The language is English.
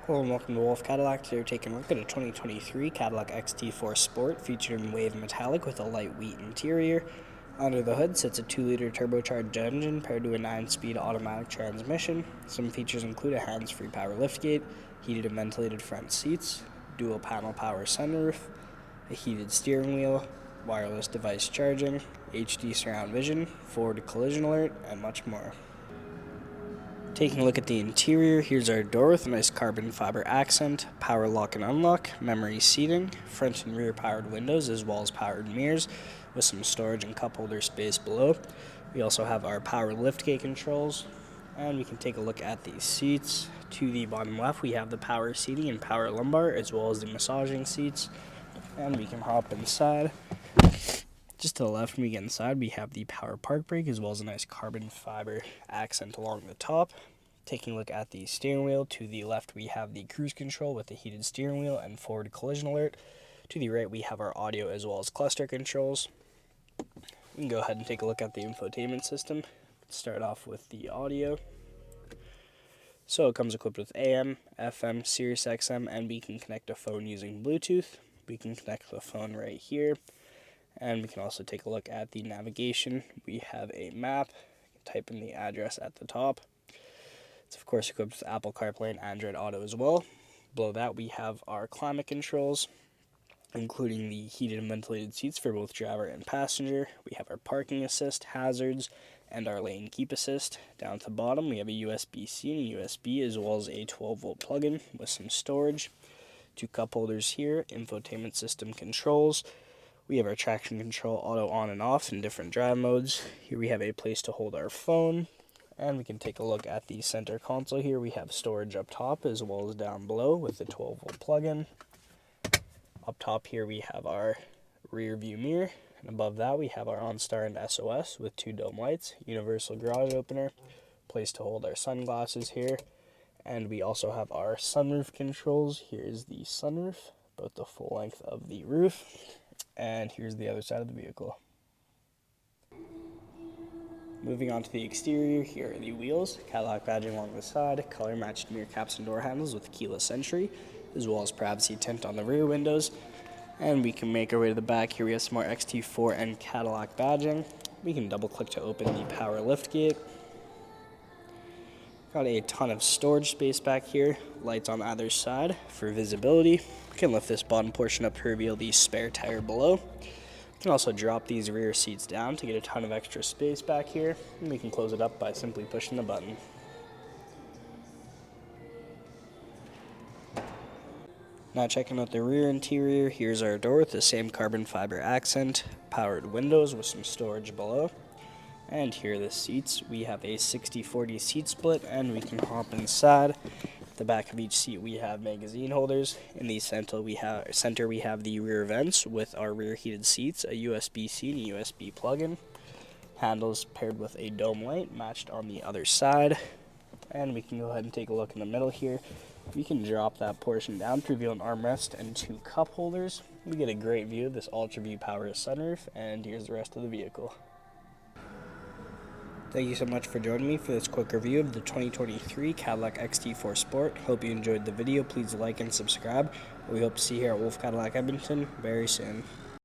Hello and welcome to Wolfe Cadillac. Today we're taking a look at a 2023 Cadillac XT4 Sport featured in wave metallic with a light wheat interior. Under the hood sits a 2-liter turbocharged engine paired to a 9-speed automatic transmission. Some features include a hands-free power liftgate, heated and ventilated front seats, dual panel power sunroof, a heated steering wheel, wireless device charging, HD surround vision, forward collision alert, and much more. Taking a look at the interior, here's our door with a nice carbon fiber accent, power lock and unlock, memory seating, front and rear powered windows as well as powered mirrors with some storage and cup holder space below. We also have our power liftgate controls, and we can take a look at the seats. To the bottom left we have the power seating and power lumbar as well as the massaging seats, and we can hop inside. Just to the left when we get inside, we have the power park brake as well as a nice carbon fiber accent along the top. Taking a look at the steering wheel, to the left we have the cruise control with the heated steering wheel and forward collision alert. To the right we have our audio as well as cluster controls. We can go ahead and take a look at the infotainment system. Start off with the audio. So it comes equipped with AM, FM, Sirius XM, and we can connect a phone using Bluetooth. We can connect the phone right here. And we can also take a look at the navigation. We have a map. You can type in the address at the top. It's of course equipped with Apple CarPlay and Android Auto as well. Below that we have our climate controls, including the heated and ventilated seats for both driver and passenger. We have our parking assist, hazards, and our lane keep assist. Down at the bottom we have a USB-C and a USB as well as a 12-volt plug-in with some storage. 2 cup holders here, infotainment system controls. We have our traction control auto on and off in different drive modes. Here we have a place to hold our phone, and we can take a look at the center console here. We have storage up top as well as down below with the 12-volt plug-in. Up top here we have our rear view mirror, and above that we have our OnStar and SOS with 2 dome lights, universal garage opener, place to hold our sunglasses here, and we also have our sunroof controls. Here's the sunroof, about the full length of the roof. And here's the other side of the vehicle. Moving on to the exterior, here are the wheels, Cadillac badging along the side, color matched mirror caps and door handles with keyless entry, as well as privacy tint on the rear windows. And we can make our way to the back. Here we have some more XT4 and Cadillac badging. We can double click to open the power liftgate. Got a ton of storage space back here, lights on either side for visibility. We can lift this bottom portion up to reveal the spare tire below. We can also drop these rear seats down to get a ton of extra space back here, and we can close it up by simply pushing the button. Now checking out the rear interior, here's our door with the same carbon fiber accent, powered windows with some storage below. And here are the seats. We have a 60-40 seat split, and we can hop inside. At the back of each seat we have magazine holders. In the center we have the rear vents with our rear heated seats, a USB-C and a USB plug-in. Handles paired with a dome light matched on the other side. And we can go ahead and take a look in the middle here. We can drop that portion down to reveal an armrest and 2 cup holders. We get a great view of this Ultra View power sunroof, and here's the rest of the vehicle. Thank you so much for joining me for this quick review of the 2023 Cadillac XT4 Sport. Hope you enjoyed the video. Please like and subscribe. We hope to see you here at Wolfe Cadillac Edmonton very soon.